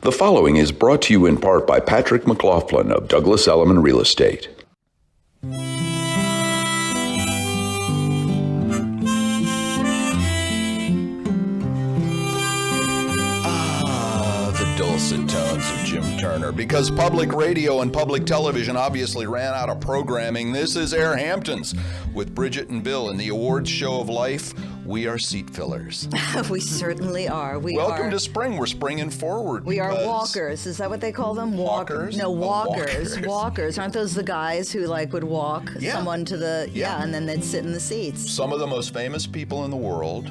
The following is brought to you in part by Patrick McLaughlin of Douglas Elliman Real Estate. Dulcet tones of Jim Turner. Because public radio and public television obviously ran out of programming, this is AirHamptons with Bridget and Bill. In the awards show of life, we are seat fillers. We certainly are. Welcome to spring. We're springing forward. We are walkers. Is that what they call them? Walkers? No, walkers. Walkers. Aren't those the guys who would walk someone to the, and then they'd sit in the seats? Some of the most famous people in the world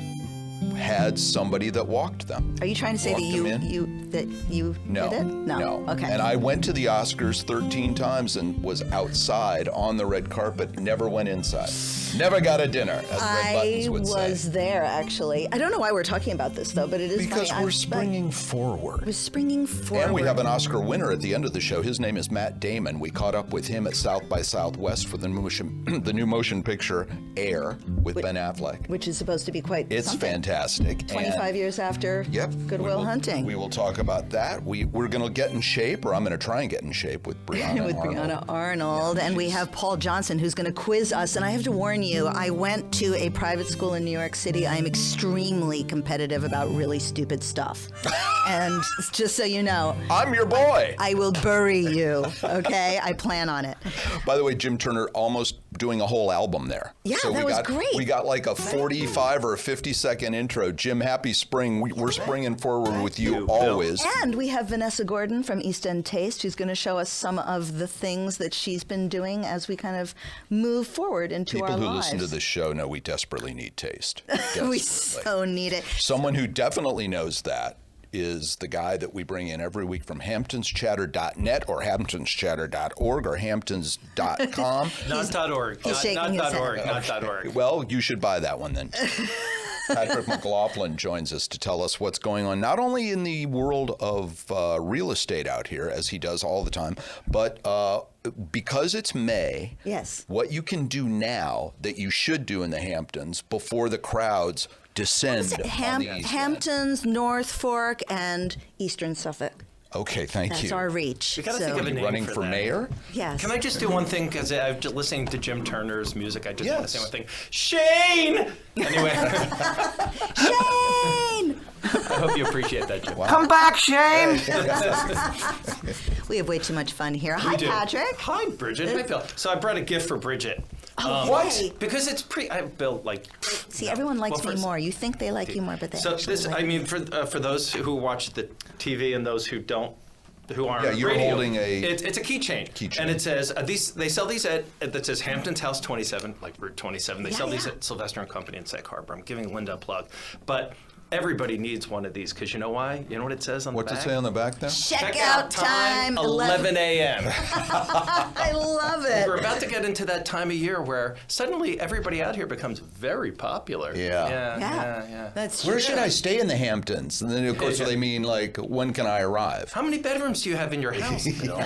had somebody that walked them. Are you trying to say that you did it? No. Okay. And I went to the Oscars 13 times and was outside on the red carpet, never went inside. Never got a dinner, as Red Buttons would say. I was there, actually. I don't know why we're talking about this, though, but it is because funny. We're springing forward. We're springing forward. And we have an Oscar winner at the end of the show. His name is Matt Damon. We caught up with him at South by Southwest for the new motion picture Air with Ben Affleck. Which is supposed to be quite It's fantastic. 25 years after Good Will Hunting. We will talk about that. We're going to get in shape, or I'm going to try and get in shape with Breahna with Arnold. Breahna Arnold. And we have Paul Johnson, who's going to quiz us. And I have to warn you, I went to a private school in New York City. I am extremely competitive about really stupid stuff. And just so you know, I'm your boy. I will bury you, okay? I plan on it. By the way, Jim Turner almost doing a whole album there. Yeah, so that was great. We got like a 45 or a 50-second intro. Jim, happy spring. We're springing forward with you always. And we have Vanessa Gordon from East End Taste, who's going to show us some of the things that she's been doing as we kind of move forward into our lives. People who listen to this show know we desperately need taste. We so need it. Someone who definitely knows that is the guy that we bring in every week from hamptonschatter.net or hamptonschatter.org or hamptons.com. Not .org. Not .org. Well, you should buy that one then. Patrick McLaughlin joins us to tell us what's going on, not only in the world of real estate out here, as he does all the time, but because it's May, what you can do now that you should do in the Hamptons before the crowds descend on the East Hamptons, North Fork, and Eastern Suffolk. Okay, thank you. That's our reach. We got to think of a name running for that. mayor? Yes. Can I just do one thing? Because I'm just listening to Jim Turner's music. I just want to say one thing. Shane! Anyway. Shane! I hope you appreciate that, Jim. Wow. Come back, Shane! We have way too much fun here. Hi, Patrick. Hi, Bridget. Hi, Bill. So I brought a gift for Bridget. What? Because it's Bill, See, everyone likes me more. You think they like you more, but they actually like me. For those who watch the TV and those who don't, who aren't. Yeah, you're radio, holding a. It's a keychain. And it says they sell these that says Hamptons House 27, like Route 27. They sell these at Sylvester and Company in Sag Harbor. I'm giving Linda a plug, but. Everybody needs one of these because you know why? You know what it says on the back? What's it say on the back there? Checkout time 11 a.m. I love it. We're about to get into that time of year where suddenly everybody out here becomes very popular. Yeah. That's Where true. should I stay in the Hamptons? And then, of course, they mean, like, when can I arrive? How many bedrooms do you have in your house, Bill?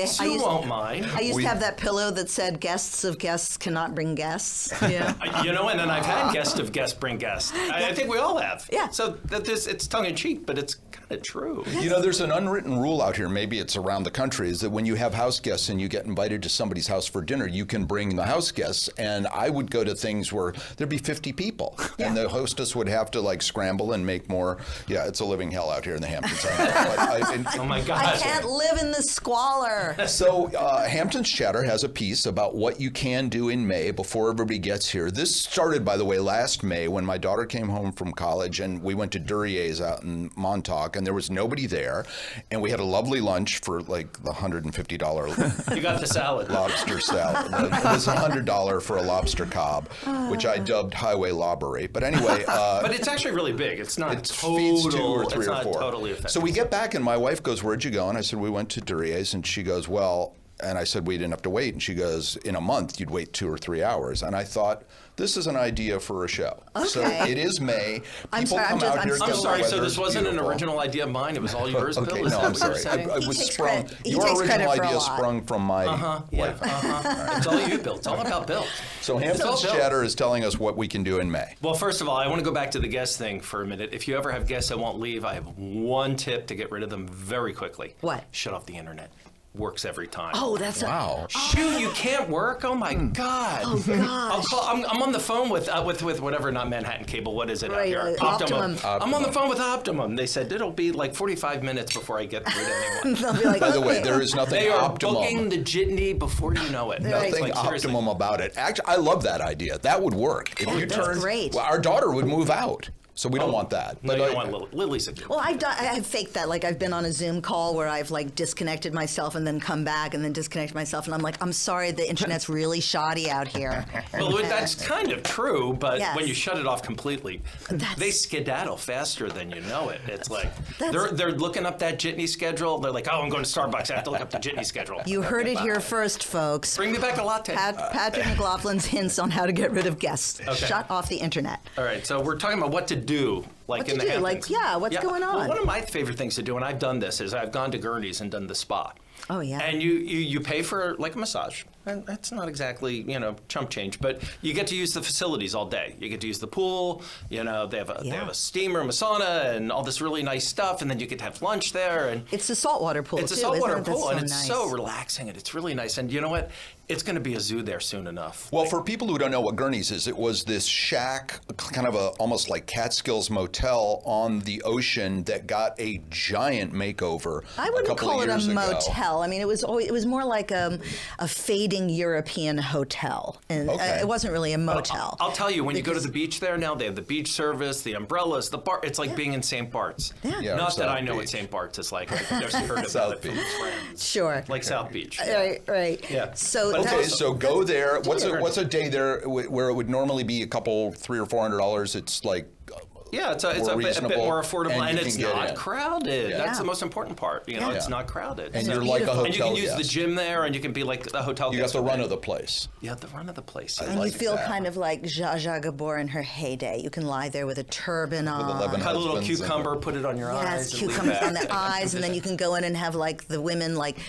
Sue won't mind. I used to have that pillow that said, guests of guests cannot bring guests. Yeah. And then I've had guests of guests bring guests. I think we all have. Yeah. So it's tongue-in-cheek, but it's kind of true. You know, there's an unwritten rule out here, maybe it's around the country, is that when you have house guests and you get invited to somebody's house for dinner, you can bring the house guests. And I would go to things where there'd be 50 people. Yeah. And the hostess would have to, like, scramble and make more. Yeah, it's a living hell out here in the Hamptons. Oh, my God. I can't live in the squalor. So Hamptons Chatter has a piece about what you can do in May before everybody gets here. This started, by the way, last May when my daughter came home from college and we went to Duryea's out in Montauk and there was nobody there. And we had a lovely lunch for like the $150. You got the salad. Lobster salad. It was $100 for a lobster cob, which I dubbed highway lobbery. But anyway. But it's actually really big. It's not feeds 2 or 3 or 4. Totally effective. So we get back and my wife goes, "Where'd you go?" And I said, "We went to Duryea's." And she goes, "Well, and I said we didn't have to wait. And she goes, in a month, you'd wait 2 or 3 hours. And I thought, this is an idea for a show. Okay. So it is May. I'm People sorry, come out here. I'm sorry, so this wasn't an beautiful. original idea of mine. It was all yours, Okay, Bill? Is no, that I'm what you're sorry. saying? I He was takes sprung. credit- he Your takes credit original for a idea lot. sprung from my life. It's all you, Bill. It's all about Bill. So Hamptons Bill. Chatter is telling us what we can do in May. Well, first of all, I want to go back to the guest thing for a minute. If you ever have guests that won't leave, I have one tip to get rid of them very quickly. What? Shut off the internet. Works every time. Oh, that's Wow. Shoot, you can't work? Oh my God! Oh gosh. I'm on the phone with whatever, not Manhattan Cable. What is it out Right, here? Optimum. I'm on the phone with Optimum. They said it'll be like 45 minutes before I get through to anyone. They'll be like, By the way, okay. there is nothing They are optimum. booking the jitney before you know it. Nothing Like, seriously. optimum about it. Actually, I love that idea. That would work. If you that's turn, great. Well, our daughter would move out, so we don't want that. No, you I- don't want Lily. Lily's a good Well, I've faked that. Like, I've been on a Zoom call where I've like disconnected myself and then come back and then disconnect myself, and I'm like, I'm sorry, the internet's really shoddy out here. Well, that's kind of true, but Yes. when you shut it off completely, they skedaddle faster than you know it. It's like That's- they're looking up that jitney schedule. They're like, oh, I'm going to Starbucks. I have to look up the jitney schedule. You heard it here first, folks. Bring me back a latte. Patrick McLaughlin's hints on how to get rid of guests. Okay. Shut off the internet. All right, so we're talking about what to do, like What in to the do, Hamptons. like, yeah, what's going on? Well, one of my favorite things to do, and I've done this, is I've gone to Gurney's and done the spa. Oh, yeah. And you pay for like a massage, and that's not exactly chump change, but you get to use the facilities all day. You get to use the pool. They have a steamer, sauna, and all this really nice stuff, and then you get to have lunch there. And It's a saltwater pool, it's too. a saltwater isn't it? That's pool, and so it's nice. so relaxing, and it's really nice. And you know what? It's going to be a zoo there soon enough. Well, for people who don't know what Gurney's is, it was this shack, kind of almost like Catskills motel on the ocean that got a giant makeover. I wouldn't a couple call of it a years ago. motel. I mean, it was more like a fading European hotel, and Okay. it wasn't really a motel. I'll tell you, when you go to the beach there now, they have the beach service, the umbrellas, the bar. It's like being in St. Bart's. Yeah, or Not that South I know what Beach. St. Bart's is like. I've just heard about South it from Beach. friends. Sure. Like South Beach. Right. Yeah. So But Okay, that's- so go there. What's different. a day there where it would normally be a couple, $300 or $400? It's like Yeah, it's a bit reasonable, more affordable, and and you it's can get not in. crowded. Yeah. That's the most important part. Yeah. It's not crowded. And So- you're like a beautiful. hotel And you can use the guest. gym there, and you can be like a hotel You got guest. the all run day. of the place. Yeah, the run of the place. and like you feel that. kind of like Zsa Zsa Gabor in her heyday. You can lie there with a turban on. 11 Cut a little husbands and- cucumber, put it on your eyes. Yes, and leave cucumbers that. on the eyes, and then you can go in and have like the women, like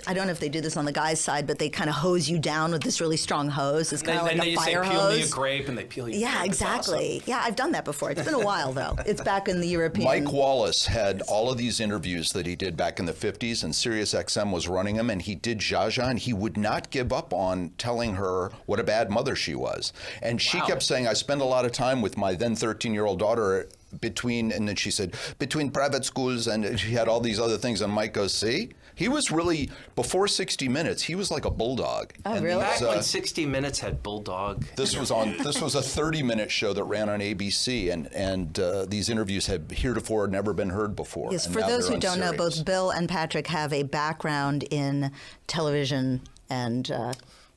I don't know if they do this on the guys' side, but they kind of hose you down with this really strong hose. It's kind of And like then a you say, fire peel me a hose. grape, and they peel you. a Yeah, grape. It's exactly. Yeah, I've done that before. It's been a while though. It's back in the European. Mike Wallace had all of these interviews that he did back in the 50s, and Sirius XM was running them, and he did Zsa Zsa, and he would not give up on telling her what a bad mother she was. And she kept saying, I spend a lot of time with my then 13-year-old daughter and then she said, between private schools, and she had all these other things, and Mike goes, see? He was really, before 60 Minutes, he was like a bulldog. Oh, And really? these, Back when 60 Minutes had Bulldog. This was a 30-minute show that ran on ABC, and these interviews had heretofore never been heard before. Yes, and for now those they're who on don't know, Sirius. both Bill and Patrick have a background in television and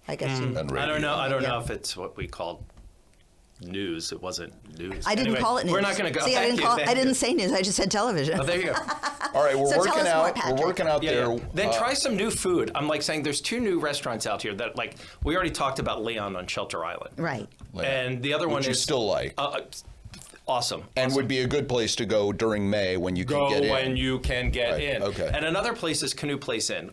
I guess you. And I don't know. I don't Yeah. know if it's what we called news. It wasn't news. I didn't Anyway, call it news. We're not going to go. See, Thank you, I thank didn't you. say news. I just said television. Oh, there you go. All right, we're So tell working us more, out. Patrick. We're working out Yeah, there. yeah. Then try some new food. I'm like saying there's 2 new restaurants out here that like we already talked about Leon on Shelter Island. Right. And the other one Which you is still like. awesome. And would be a good place to go during May when you can Go get in. when you can get Right, in. okay. And another place is Canoe Place Inn.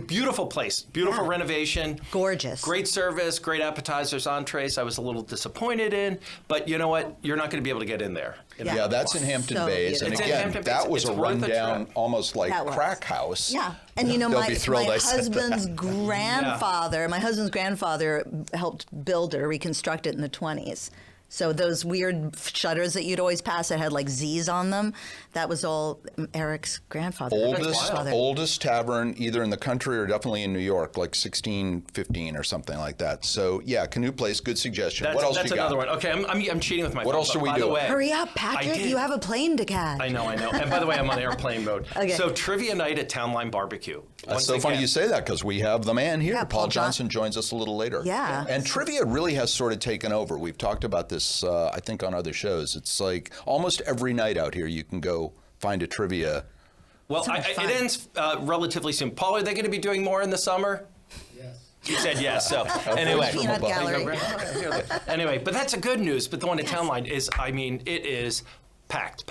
Beautiful place, beautiful Yeah. renovation, Gorgeous. great service, great appetizers, entrees. I was a little disappointed in, but you know what? You're not going to be able to get in there. Yeah, that's in Hampton So Bays. And beautiful. It's in again, Hampton that Bays. was It's a worth a rundown, trip. almost like That was. crack house. Yeah, and you know They'll my be thrilled I said husband's that. my husband's grandfather helped build or reconstruct it in the 20s. So those weird shutters that you'd always pass that had like Z's on them, that was all Eric's grandfather. Oldest tavern either in the country or definitely in New York, like 1615 or something like that. So yeah, Canoe Place, good suggestion. What else That's you got? another one. Okay, I'm cheating with my What phone, else but are we by the doing? way, Hurry up, I Patrick! did. You have a plane to catch. I know. And by the way, I'm on airplane mode. Okay. So trivia night at Town Line Barbecue. That's Once so funny again. you say that because we have the man here. Yeah, Paul Paul Johnson joins us a little later. Yeah. And trivia really has sort of taken over. We've talked about this, I think, on other shows. It's like almost every night out here you can go find a trivia Well, So much it fun. ends relatively soon. Paul, are they going to be doing more in the summer? Yes. You said yes. So anyway, Peanut gallery. Anyway, but that's a good news. But the one in Town Line is, I mean, it is packed.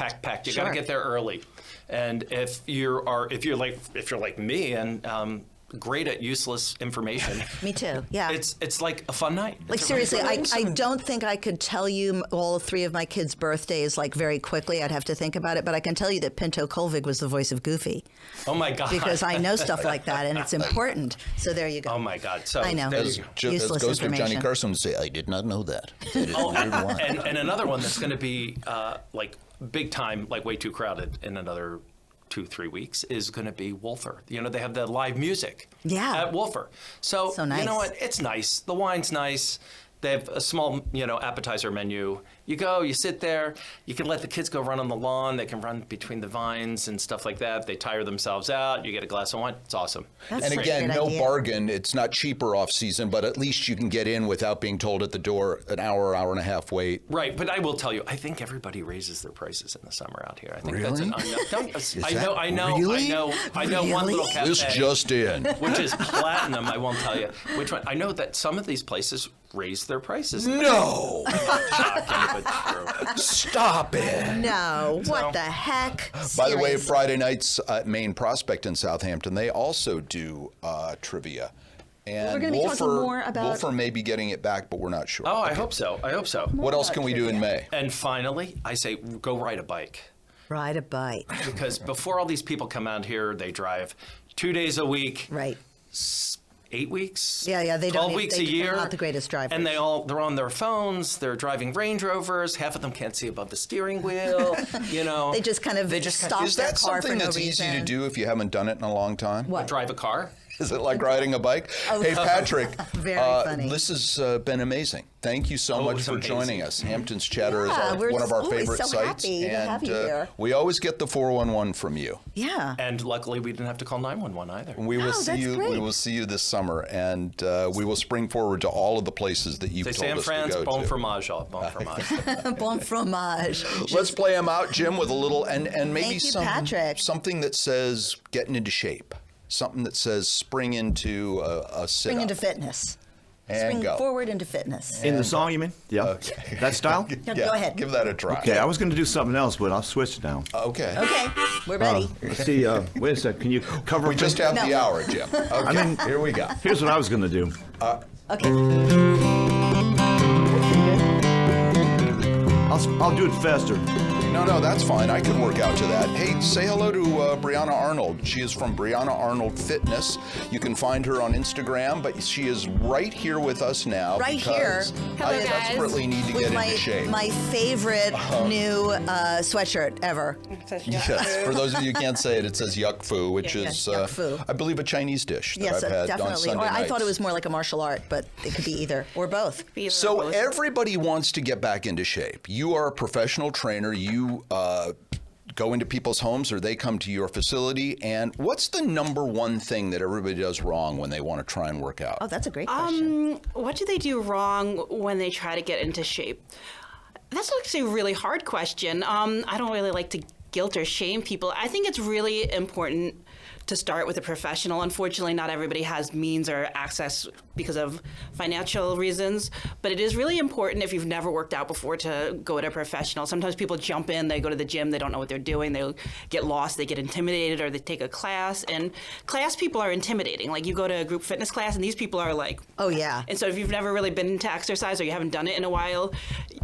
You got to get there early. And if you're like me and great at useless information. Me too. Yeah. It's like a fun night. Like seriously, I don't think I could tell you all 3 of my kids' birthdays like very quickly. I'd have to think about it, but I can tell you that Pinto Colvig was the voice of Goofy. Oh my God! Because I know stuff like that, and it's important. So there you go. Oh my God! So I know. As Useless goes to Johnny information. Carson would say, I did not know that. And another one that's going to be like big time, like way too crowded in another 2-3 weeks is going to be Wolfer. You know, they have the live music at Wolfer. So nice. You know what? It's nice. The wine's nice. They have a small, appetizer menu. You go, you sit there. You can let the kids go run on the lawn. They can run between the vines and stuff like that. They tire themselves out. You get a glass of wine. It's awesome. That's And a again, good no idea. bargain. It's not cheaper off season, but at least you can get in without being told at the door an hour and a half wait. Right, but I will tell you, I think everybody raises their prices in the summer out here. I think Really? I know one little cafe. This just in. Which is platinum, I won't tell you which one. I know that some of these places raise their prices. No! Shocking, but true. Stop it! No, what the heck? By the way, Seriously. Friday nights at Main Prospect in Southampton, they also do trivia. And We're gonna be talking more about- Wolfer may be getting it back, but we're not sure. Oh, I hope so. What else can we do in May? And finally, I say go ride a bike. Ride a bike. Because before all these people come out here, they drive 2 days a week. Right. 8 weeks. Yeah, they don't 12 even- weeks they're a year. not the greatest drivers. And they're on their phones. They're driving Range Rovers. Half of them can't see above the steering wheel. They just kind of stop Is their that car for something no that's reason. easy to do if you haven't done it in a long time? What? drive a car. Is it like riding a bike? Oh, Hey, Patrick. Very funny. This has been amazing. Thank you so much it's for amazing. joining us. Hamptons Chatter Yeah, is we're one of our always favorite so sites. happy to and have you here. we always get the 411 from you. Yeah. And luckily, we didn't have to call 911 either. We will Oh, see that's you. great. We will see you this summer, and we will spring forward to all of the places that you've Say told San us Fran's to go bon to. fromage, bon fromage. Bon fromage. Let's play them out, Jim, with a little and maybe Thank you, Patrick. something that says getting into shape, something that says spring into a sit Spring up. into fitness. And Spring go. forward into fitness. In the song, you mean? Yeah. That style? Yeah, go ahead. Give that a try. Okay, I was going to do something else, but I'll switch now. Okay. Okay, we're ready. Let's see. Wait a sec. Can you cover? We just have the No. hour, Jim. Okay. I mean, here we go. Here's what I was going to do. Okay. I'll do it faster. No, that's fine. I can work out to that. Hey, say hello to Breahna Arnold. She is from Breahna Arnold Fitness. You can find her on Instagram, but she is right here with us now. Right here. because Hello, I guys. desperately need to With get into shape. my favorite new sweatshirt ever. Yes, for those of you who can't say it, it says yuck fu, which Yeah, is, yuck fu. I believe, a Chinese dish that Yes, I've had on definitely. Sunday Or I thought it nights. was more like a martial art, but it could be either or both. So everybody wants to get back into shape. You are a professional trainer. You go into people's homes or they come to your facility. And what's the number one thing that everybody does wrong when they want to try and work out? Oh, that's a great question. What do they do wrong when they try to get into shape? That's actually a really hard question. I don't really like to guilt or shame people. I think it's really important to start with a professional. Unfortunately, not everybody has means or access because of financial reasons, but it is really important if you've never worked out before to go to a professional. Sometimes people jump in, they go to the gym, they don't know what they're doing, they get lost, they get intimidated, or they take a class, and class people are intimidating. Like you go to a group fitness class and these people are like, Oh, yeah. and so if you've never really been into exercise or you haven't done it in a while,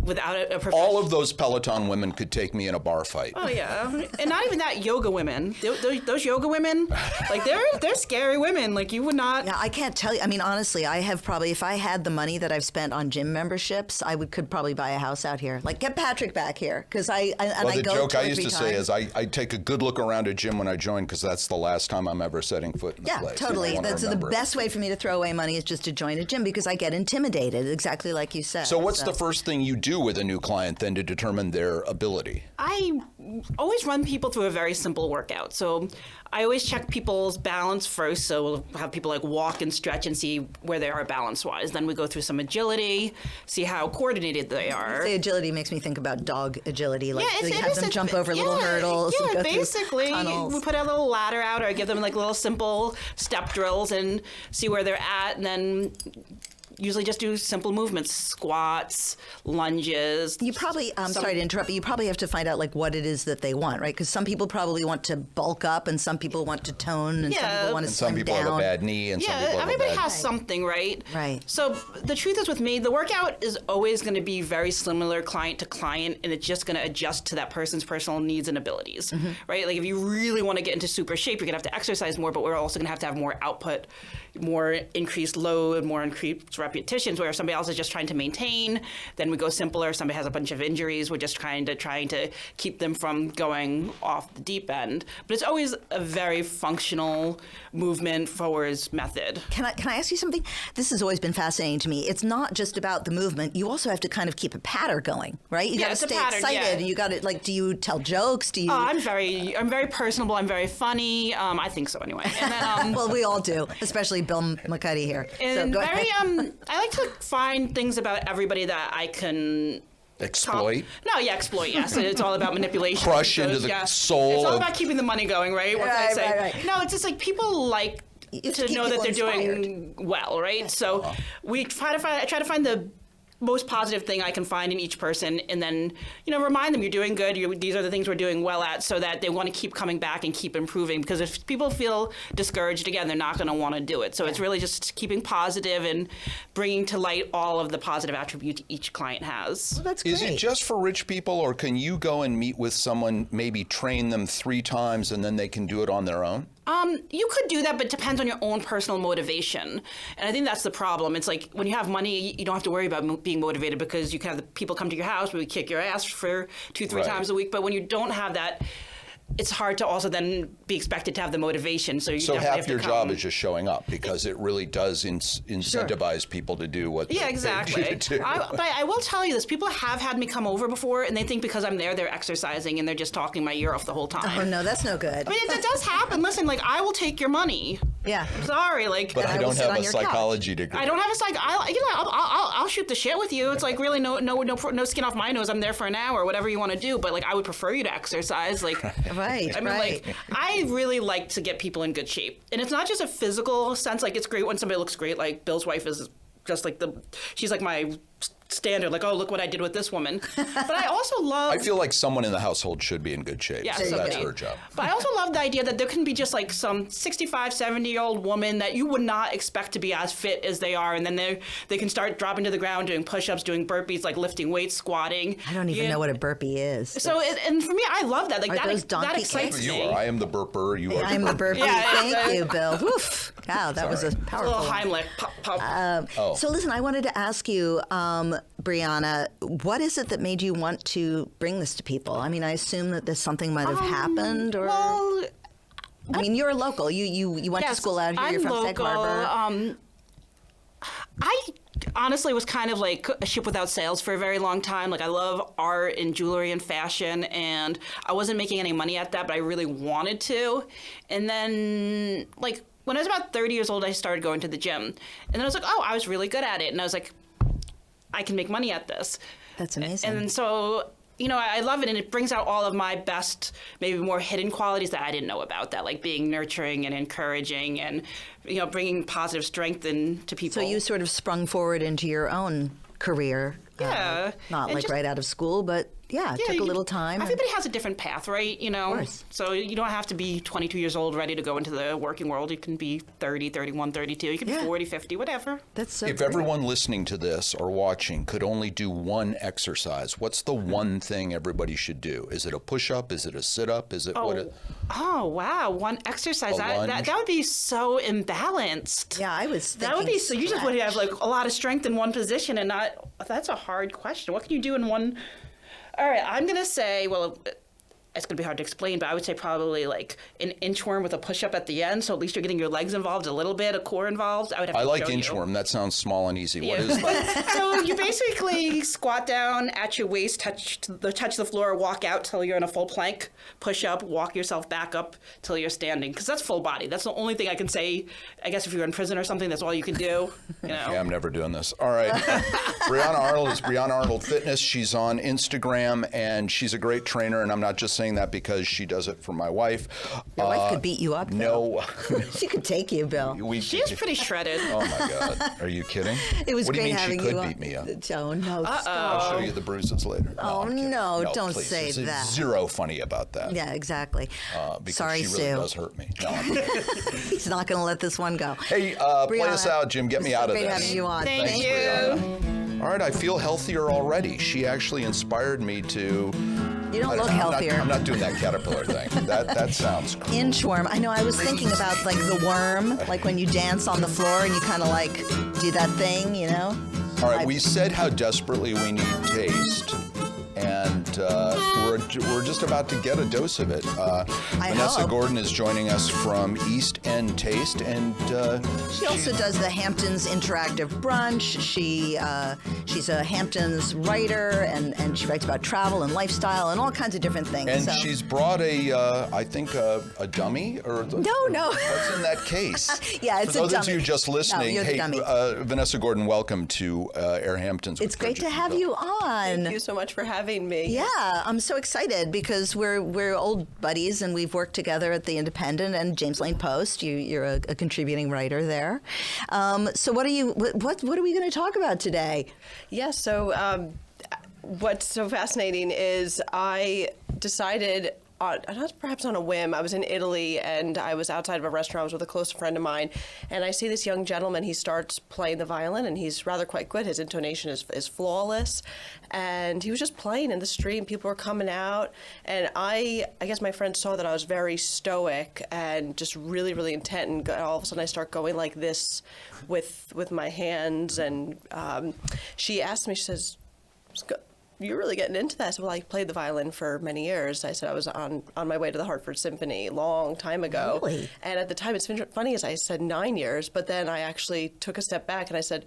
without a professional. All of those Peloton women could take me in a bar fight. Oh yeah, and not even that, yoga women. Those yoga women, like they're scary women. Like you would not. Yeah, I can't tell you. I mean, honestly, I have probably, if I had the money that I've spent on gym memberships, could probably buy a house out here. Like, get Patrick back here, because I Well, the go joke two or I used three to say times. is I take a good look around a gym when I join because that's the last time I'm ever setting foot in the Yeah, place. totally. I wanna That's the remember it. best way for me to throw away money is just to join a gym because I get intimidated, exactly like you said. So what's the first thing you do with a new client then to determine their ability? I always run people through a very simple workout. So I always check people's balance first. So we'll have people like walk and stretch and see where they are balance-wise. Then we go through some agility, see how coordinated they are. The agility makes me think about dog agility. Like Yeah, you have them jump over little hurdles. Yeah, and go basically, through tunnels. we put a little ladder out or give them like little simple step drills and see where they're at, and then usually just do simple movements, squats, lunges. You probably, I'm sorry to interrupt, but you probably have to find out like what it is that they want, right? Because some people probably want to bulk up and some people want to tone and some Yeah. people want to And some slim people down. have a bad knee, and some Yeah, people have a everybody bad. has something, right? Right. So the truth is with me, the workout is always going to be very similar client to client, and it's just going to adjust to that person's personal needs and abilities, right? Like if you really want to get into super shape, you're going to have to exercise more, but we're also going to have more output, more increased load, more increased repetitions, where somebody else is just trying to maintain. Then we go simpler. Somebody has a bunch of injuries. We're just trying to keep them from going off the deep end. But it's always a very functional movement forwards method. Can I ask you something? This has always been fascinating to me. It's not just about the movement. You also have to kind of keep a pattern going, right? You Yeah, got it's to a stay pattern, excited. yeah. And you got to like. Do you tell jokes? Do you? I'm very personable. I'm very funny. I think so anyway. And then, well, we all do, especially Bill McCuddy here. and go very ahead. I like to find things about everybody that I can Exploit. exploit. Yes, it's all about manipulation. Crush So, into the yeah. soul It's all of- about keeping the money going, right? What can I Right, say? right. No, it's just like people like You have to to keep know that people they're doing well, right? So I try to find the most positive thing I can find in each person, and then remind them you're doing good. These are the things we're doing well at, so that they want to keep coming back and keep improving. Because if people feel discouraged again, they're not going to want to do it. So it's really just keeping positive and bringing to light all of the positive attributes each client has. That's great. Is it just for rich people, or can you go and meet with someone, maybe train them 3 times, and then they can do it on their own? You could do that, but it depends on your own personal motivation. And I think that's the problem. It's like when you have money, you don't have to worry about being motivated, because you can have the people come to your house, we kick your ass for 2-3 Right. times a week. But when you don't have that, it's hard to also then be expected to have the motivation. So you So definitely half have to your come. job is just showing up, because it really does incentivize people to do what Yeah, they exactly. need to do. But I will tell you this: people have had me come over before, and they think because I'm there, they're exercising, and they're just talking my ear off the whole time. Oh no, that's no good. I mean, it does happen. Listen, like I will take your money. Yeah. Sorry, like. But And I I will don't sit have on a your couch. psychology degree. I don't have a psych. I'll shoot the shit with you. It's like really no skin off my nose. I'm there for an hour, whatever you want to do. But like I would prefer you to exercise. Like Right, I mean, right. like I really like to get people in good shape, and it's not just a physical sense. Like it's great when somebody looks great. Like Bill's wife is just like she's like my standard. Like, oh, look what I did with this woman. But I also love. I feel like someone in the household should be in good shape. Yeah, so that's somebody. her job. But I also love the idea that there can be just like some 65, 70-year-old woman that you would not expect to be as fit as they are, and then they can start dropping to the ground, doing push-ups, doing burpees, like lifting weights, squatting. I don't even know what a burpee is. So, and for me, I love that. Like Are that, those that donkey excites kicks? You me. are. I am the burper. You are. I'm the burpee. Yeah, Thank exactly. you, Bill. Woof. Wow, that was a Sorry. A powerful little one. Heimlich, pop, pop. Oh. So listen, I wanted to ask you, Breahna, what is it that made you want to bring this to people? I mean, I assume that this something might have happened, or Well, I mean, you're local. You went to yes, school out here. I'm You're from Sag local. Harbor. I honestly was kind of like a ship without sails for a very long time. Like I love art and jewelry and fashion, and I wasn't making any money at that, but I really wanted to. And then like when I was about 30 years old, I started going to the gym, and then I was like, oh, I was really good at it, and I was like, I can make money at this. That's amazing. And so, I love it, and it brings out all of my best, maybe more hidden qualities that I didn't know about, that like being nurturing and encouraging and, bringing positive strength into people. So you sort of sprung forward into your own career. Yeah. Not And like just- right out of school, but it took a you little can- time. Everybody has a different path, right? course. So you don't have to be 22 years old ready to go into the working world. You can be 30, 31, 32. You can Yeah. be 40, 50, whatever. That's so If great. everyone listening to this or watching could only do one exercise, what's the one thing everybody should do? Is it a push-up? Is it a sit-up? Is it what? Oh, wow. One exercise. A That lunge? would be so imbalanced. Yeah, I was thinking That would be so. You just would have stretch. like a lot of strength in one position, and not. That's a hard question. What can you do in one? All right, I'm gonna say. Well, it's going to be hard to explain, but I would say probably like an inchworm with a push-up at the end. So at least you're getting your legs involved, a little bit, a core involved. I would have I to like show you. inchworm. That sounds small and easy. What Yeah. is that? So you basically squat down at your waist, touch the floor, walk out till you're in a full plank, push up, walk yourself back up till you're standing. Because that's full body. That's the only thing I can say. I guess if you're in prison or something, that's all you can do. You know. Yeah, I'm never doing this. All right. Breahna Arnold is Breahna Arnold Fitness. She's on Instagram, and she's a great trainer, and I'm not just saying that because she does it for my wife. Your wife could beat you up, though. No. She could take you, Bill. She is pretty shredded. Oh, my God. Are you kidding? It was what do great you mean having she could you on. beat me up? Oh, no. I'll show you the bruises later. Oh, I'm kidding. no, don't please. say There's that. Zero funny about that. Yeah, exactly. Because Sorry, she really Sue. does hurt me. No, I'm kidding. He's not going to let this one go. Hey, play Breahna, us out, Jim. Get me it's out of great this. having you on. Thank you. Breahna. All right, I feel healthier already. She actually inspired me to. You don't look healthier. I'm not doing that caterpillar thing. That sounds cool. Inchworm. I know. I was thinking about like the worm, like when you dance on the floor and you kind of like do that thing, you know. All right, we said how desperately we need taste, and we're just about to get a dose of it. Vanessa hope. Gordon is joining us from East End Taste, and She also does the Hamptons Interactive Brunch. She's a Hamptons writer, and she writes about travel and lifestyle and all kinds of different things. and so. she's brought I think a dummy or No. what's in that case? Yeah, it's For a those of dummy. you just listening, you're the hey, dummy. Vanessa Gordon, welcome to AirHamptons. It's great to have you on. Thank you so much for having me. Yeah, I'm so excited because we're old buddies and we've worked together at the Independent and James Lane Post. You're a contributing writer there. So what are we going to talk about today? Yeah, so what's so fascinating is I decided, not perhaps on a whim, I was in Italy and I was outside of a restaurant. I was with a close friend of mine, and I see this young gentleman. He starts playing the violin, and he's rather quite good. His intonation is flawless, and he was just playing in the street, and people were coming out, and I guess my friend saw that I was very stoic and just really, really intent, and all of a sudden I start going like this with my hands, and she asked me, she says, "You're really getting into that." So, well, I played the violin for many years. I said I was on my way to the Hartford Symphony a long time ago. Really? And at the time, it's funny as I said 9 years, but then I actually took a step back and I said,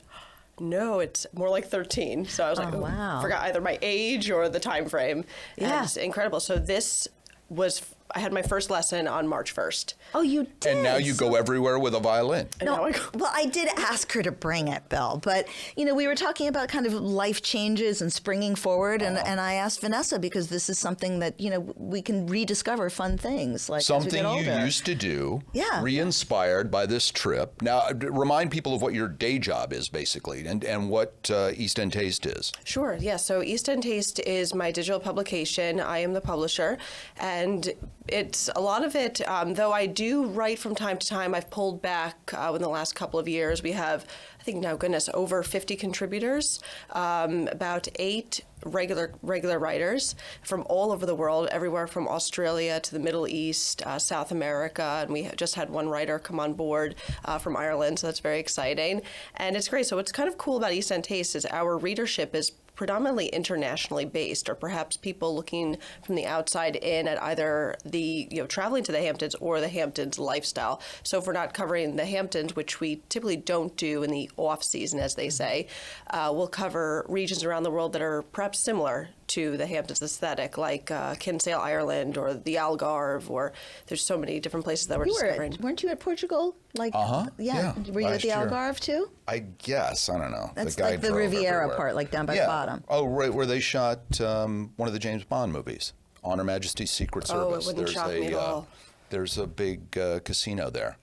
no, it's more like 13. So I was like, wow. Forgot either my age or the time frame. Yeah. And it's incredible. So this was, I had my first lesson on March 1st. Oh, you did. And now you go everywhere with a violin. And now I go. Well, I did ask her to bring it, Bill, but we were talking about kind of life changes and springing forward, and I asked Vanessa because this is something that we can rediscover fun things like as we Something get older. you used to do, Yeah. re-inspired by this trip. Now, remind people of what your day job is, basically, and what East End Taste is. Sure, yeah. So East End Taste is my digital publication. I am the publisher, and it's a lot of it, though I do write from time to time. I've pulled back in the last couple of years. We have, I think now, goodness, over 50 contributors, about 8 regular writers from all over the world, everywhere from Australia to the Middle East, South America, and we just had one writer come on board from Ireland, so that's very exciting. And it's great. So what's kind of cool about East End Taste is our readership is predominantly internationally based, or perhaps people looking from the outside in at either the traveling to the Hamptons or the Hamptons lifestyle. So if we're not covering the Hamptons, which we typically don't do in the off season, as they say, we'll cover regions around the world that are perhaps similar to the Hamptons aesthetic, like Kinsale, Ireland, or the Algarve, or there's so many different places that we're discovering. Weren't you at Portugal? Yeah. Were you at last the year. Algarve too? I guess. I don't know. That's the guy like the drove Riviera everywhere. part, like down by the Yeah. bottom. Oh, right, where they shot one of the James Bond movies, On Her Majesty's Secret Oh, it Service. wouldn't shock me at all. There's a big casino there.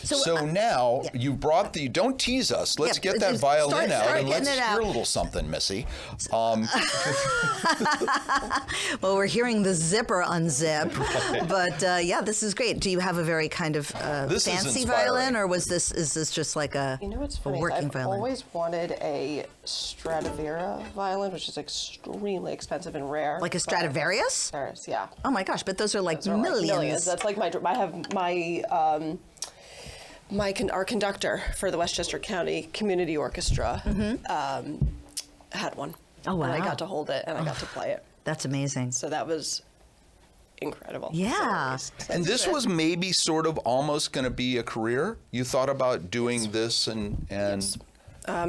So, So now you brought don't tease us. Let's Yeah, get that just violin start out and let's getting it hear out. a little something, Missy. well, we're hearing the zipper unzip, but yeah, this is great. Do you have a very kind of This is fancy inspiring. violin, or is this just like a You know what's funny? working I've violin? always wanted a Stradivarius violin, which is extremely expensive and rare. Like a Stradivarius? Stradivarius, yeah. Oh my gosh, but those are like Those are like millions. That's like my dream. I have my our conductor for the Westchester County Community Orchestra had one. Oh, wow. And I got to hold it and I got to play it. That's amazing. So that was incredible. Yeah. And this was maybe sort of almost going to be a career? You thought about doing this and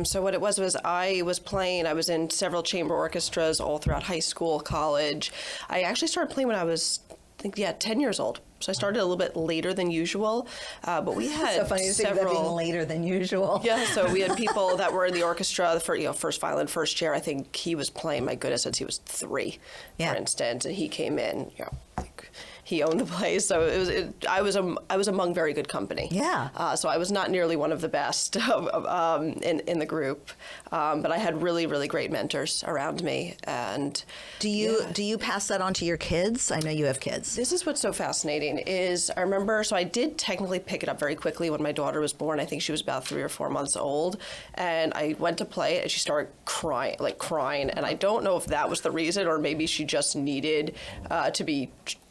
So what it was I was in several chamber orchestras all throughout high school, college. I actually started playing when I was, 10 years old. So I started a little bit later than usual, but we had So funny to think about being later than usual. Yeah, so we had people that were in the orchestra, first violin, first chair. I think he was playing, my goodness, since he was 3, Yeah. for instance, and he came in, like, he owned the place. So I was among very good company. Yeah. So I was not nearly one of the best in the group, but I had really, really great mentors around me. And Do you pass that on to your kids? I know you have kids. this is what's so fascinating is I remember, so I did technically pick it up very quickly when my daughter was born. I think she was about 3 or 4 months old. And I went to play it and she started crying. And I don't know if that was the reason or maybe she just needed to be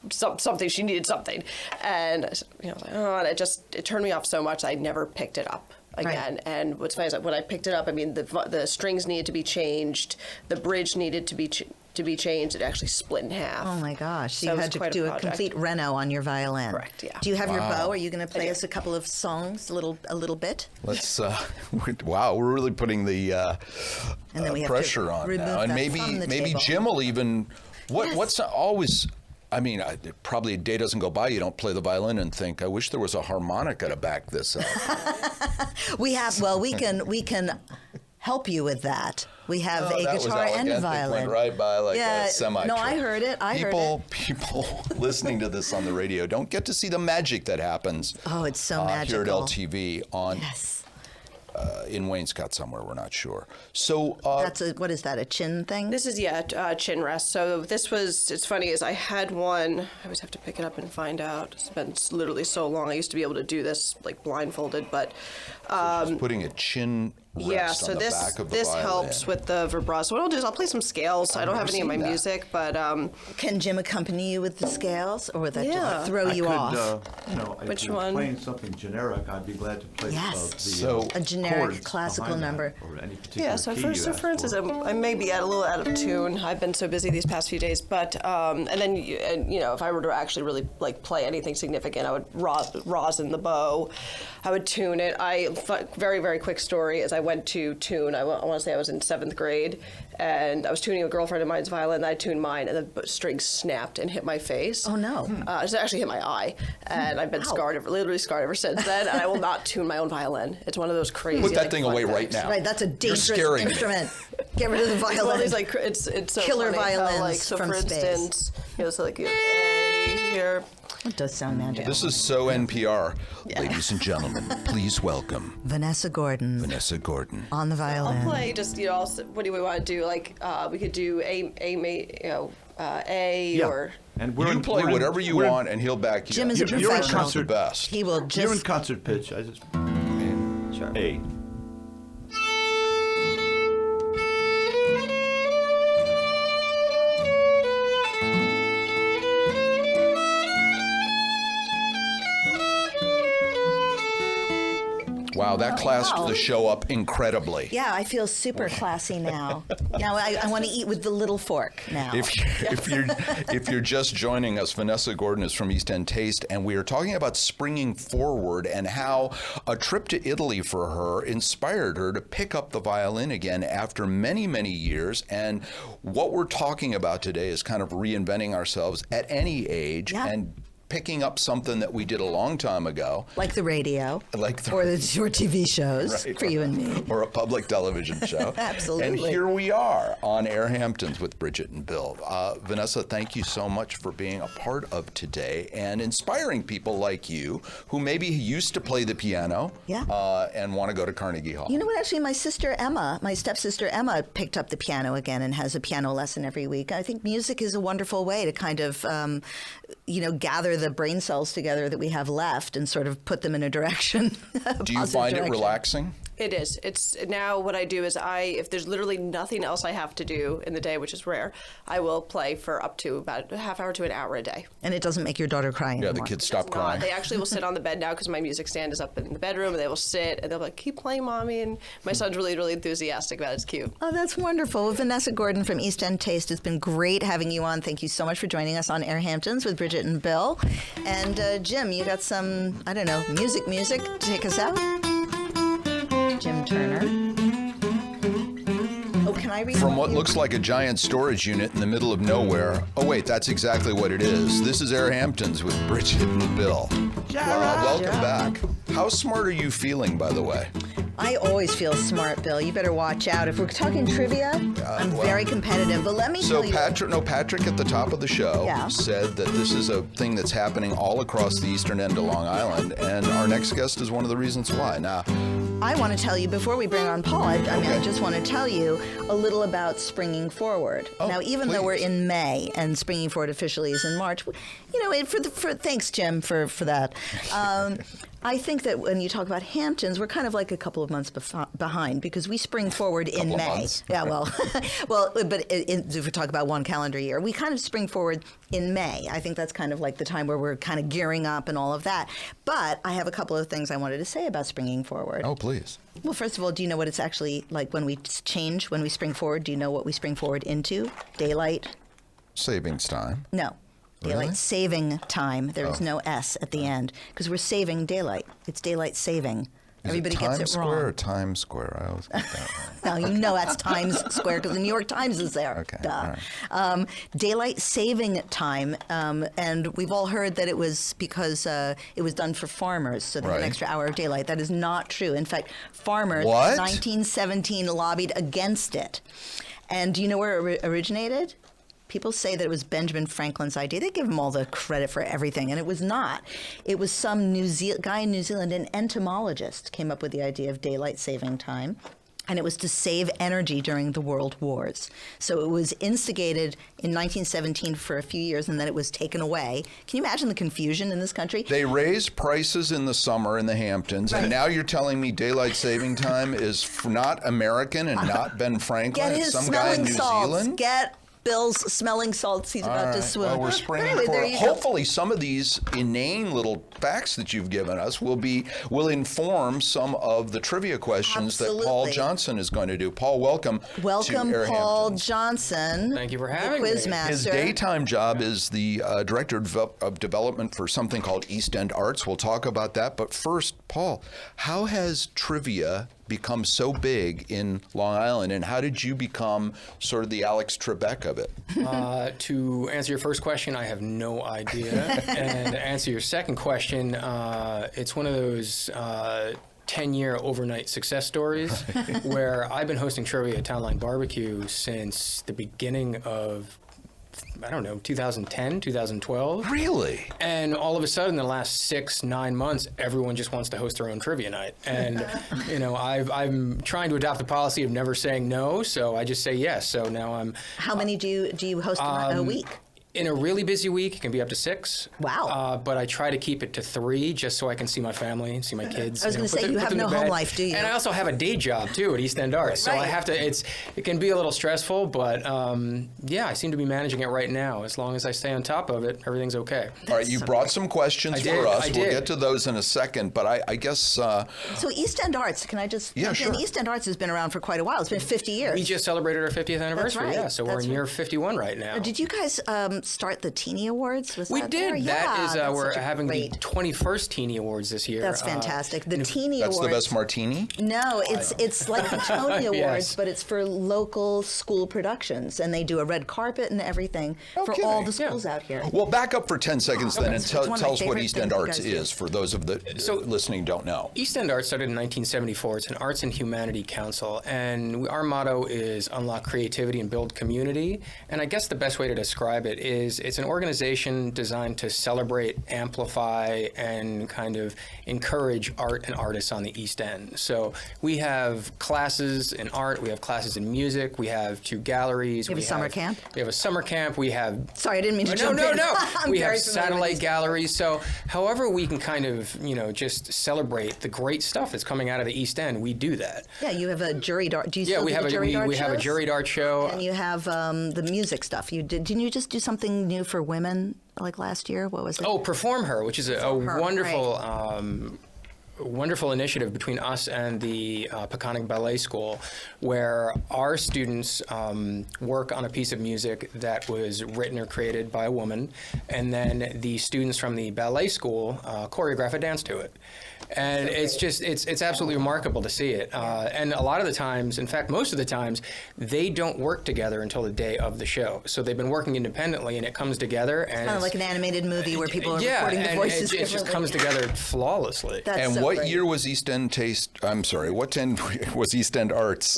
something. She needed something. And and it turned me off so much I never picked it up again. Right. And what's funny is that when I picked it up, I mean, the strings needed to be changed. The bridge needed to be changed. It actually split in half. Oh my gosh! So You it was had to quite a do a project. complete reno on your violin. Correct, yeah. Do you have your Wow. bow? Are you going to play us a couple of songs, a little bit? let's, wow, we're really putting the And then we have to pressure on remove now. And that from the maybe table. Jim will even, Yes. what's always, I mean, probably a day doesn't go by you don't play the violin and think, I wish there was a harmonica to back this up. We have. Well, we can help you with that. We have a That was guitar and a elegant. It violin. went right by like Yeah, a semi. no, I heard it. I heard it. People listening to this on the radio don't get to see the magic that happens. Oh, it's so Here magical. at LTV on Yes. in Wainscott somewhere. We're not sure. So What is that? A chin thing? This is, chin rest. So it's funny is I had one, I always have to pick it up and find out. It's been literally so long. I used to be able to do this like blindfolded, but just putting a chin rest so on the back of the this violin. helps with the vibrato. So what I'll do is I'll play some scales. I don't have never any in my seen that. music, but Can Jim accompany you with the scales, or would that Yeah. just throw you off? Which if you're one? playing something generic, I'd be glad to play Yes. the So- A generic chords classical behind that, number. or any particular yeah. So key for you ask for instance, I may be a little out of tune. I've been so busy these past few days, but and then if I were to actually really like play anything significant, I would rosin the bow. I would tune it. Very, very quick story is I went to tune. I want to say I was in 7th grade, and I was tuning a girlfriend of mine's violin. I tuned mine, and the string snapped and hit my face. Oh no! It actually hit my eye, and I've been literally scarred ever since then. And I will not tune my own violin. It's one of those crazy. Put that like, thing fun away things. right now. Right, that's a You're dangerous scaring me. instrument. Get rid of the violin. Well, it's like it's so Killer funny how, violins so from for space. instance, so like you have A here. It does sound magical. This is so NPR. Ladies and gentlemen, please welcome Vanessa Gordon Vanessa Gordon. on the violin. I'll play just what do we want to do? Like we could do A Yeah. or And You play whatever you we're in- want, and he'll back you. Jim up. is a You're in professional. He's the best. He will You're in just. concert pitch. I just sure. A. Wow, that classed the show up incredibly. Yeah, I feel super classy now. Now I want to eat with the little fork now. If you're just joining us, Vanessa Gordon is from East End Taste, and we are talking about springing forward and how a trip to Italy for her inspired her to pick up the violin again after many, many years. And what we're talking about today is kind of reinventing ourselves at any age and picking up something that we did a long time ago. Like the radio. Like the- or your TV shows Right, for you and me. or a public television show. Absolutely. And here we are on AirHamptons with Bridget and Bill. Vanessa, thank you so much for being a part of today and inspiring people like you who maybe used to play the piano and want to go to Carnegie Hall. You know what? Actually, my sister Emma, my stepsister Emma, picked up the piano again and has a piano lesson every week. I think music is a wonderful way to kind of, gather the brain cells together that we have left and sort of put them in a direction. Do you find it relaxing? It is. It's now what I do is if there's literally nothing else I have to do in the day, which is rare, I will play for up to about a half hour to an hour a day. And it doesn't make your daughter cry anymore. Yeah, the kids stop crying. They actually will sit on the bed now because my music stand is up in the bedroom, and they will sit and they'll be like, keep playing, Mommy. And my son's really, really enthusiastic about it. It's cute. Oh, that's wonderful. Well, Vanessa Gordon from East End Taste, it's been great having you on. Thank you so much for joining us on AirHamptons with Bridget and Bill. And Jim, you got some, I don't know, music to take us out? Jim Turner. Oh, can I read From what looks like a giant storage unit in the middle of nowhere. Oh, wait, that's exactly what it is. This is AirHamptons with Bridget and Bill. Welcome back. How smart are you feeling, by the way? I always feel smart, Bill. You better watch out. If we're talking trivia, I'm very competitive. But let me tell you. Patrick at the top of the show Yeah. said that this is a thing that's happening all across the eastern end of Long Island, and our next guest is one of the reasons why. Now, I want to tell you, before we bring on Paul, I just want to tell you a little about Springing Forward. Oh, now, even though we're please. in May and Springing Forward officially is in March, you know, thanks, Jim, for that. I think that when you talk about Hamptons, we're kind of like a couple of months behind because we spring forward in Couple of May. months. Yeah, but if we talk about one calendar year, we kind of spring forward in May. I think that's kind of like the time where we're kind of gearing up and all of that. But I have a couple of things I wanted to say about Springing Forward. oh, please. Well, first of all, do you know what it's actually like when we spring forward? Do you know what we spring forward into? Daylight? Savings time. No. Daylight Really? saving time. There is no S at the end because we're saving daylight. It's daylight saving. Everybody gets Times it Square or wrong. Times Square? I always get that wrong. Now, you know that's Times Square because the New York Times is there. Okay, Duh. all Daylight saving time, and we've all heard that it was because it was done for farmers, so they had an Right. extra hour of daylight. That is not true. In fact, farmers, What? 1917, lobbied against it. And do you know where it originated? People say that it was Benjamin Franklin's idea. They give him all the credit for everything, and it was not. It was some guy in New Zealand, an entomologist, came up with the idea of daylight saving time, and it was to save energy during the world wars. So it was instigated in 1917 for a few years, and then it was taken away. Can you imagine the confusion in this country? They raised prices in the summer in the Hamptons, and now you're telling me daylight saving time is not American and not Ben Franklin? Get It's his some guy in smelling New salts. Zealand? Get Bill's smelling salts. He's about to All swoon. right. Well, we're But springing anyway, there forward. you go. Hopefully, some of these inane little facts that you've given us will inform some of the trivia questions that Paul Absolutely. Johnson is going to do. Paul, welcome. Welcome, to Paul AirHamptons. Johnson. Thank you for the having me. Quizmaster. His daytime job is the director of development for something called East End Arts. We'll talk about that. But first, Paul, how has trivia become so big in Long Island, and how did you become sort of the Alex Trebek of it? To answer your first question, I have no idea. And to answer your second question, it's one of those 10-year overnight success stories where I've been hosting trivia at Town Line Barbecue since the beginning of 2010, 2012. Really? And all of a sudden, in the last 6-9 months, everyone just wants to host their own trivia night. And, I'm trying to adopt the policy of never saying no, so I just say yes. So now I'm... How many do you host a week? In a really busy week, it can be up to 6. Wow. But I try to keep it to 3 just so I can see my family and see my kids. I was going to say, you have no home life, do you? And I also have a day job, too, at East End Arts. So I Right. have to, it can be a little stressful, but I seem to be managing it right now. As long as I stay on top of it, everything's okay. All right, you brought some questions I for did, us. I We'll did. get to those in a second, but I guess... So East End Arts, can I just... Yeah, sure. East End Arts has been around for quite a while. It's been 50 years. We just celebrated our 50th anniversary, right. yeah. So we're That's in year right. 51 right now. Did you guys start the Teenie Awards? Was We that did. there? That Yeah, is, that's we're such a having great- the 21st Teenie Awards this year. That's fantastic. The Teenie That's Awards. the best martini? No, it's like the Tony Awards, Yes. but it's for local school productions, and they do a red carpet and everything No for kidding. all the schools out here. Well, back up for 10 seconds then and It's one of my tell us what favorite East End things you Arts guys do. is for those of the listening don't know. East End Arts started in 1974. It's an arts and humanity council, and our motto is unlock creativity and build community. And I guess the best way to describe it is it's an organization designed to celebrate, amplify, and kind of encourage art and artists on the East End. So we have classes in art, we have classes in music, we have 2 galleries. You have a summer camp? We have a summer camp. We have... Sorry, I didn't mean to jump No. in. I'm We very have familiar with satellite these. galleries. So however we can kind of, just celebrate the great stuff that's coming out of the East End, we do that. Yeah, you have a juried art. Do you still we do have the juried art we have a shows? juried art show. And you have the music stuff. Didn't you just do something new for women like last year? What was it? Oh, Perform Her, which is a Her, wonderful, wonderful initiative between us and the Peconic Ballet School, where our students work on a piece of music that was written or created by a woman, and then the students from the ballet school choreograph a dance to it. And it's absolutely remarkable to see it. And a lot of the times, in fact, most of the times, they don't work together until the day of the show. So they've been working independently, and it comes together. And Kind of like an animated movie where people are recording the voices it just differently. comes together flawlessly. That's And so what great. year was East End was East End Arts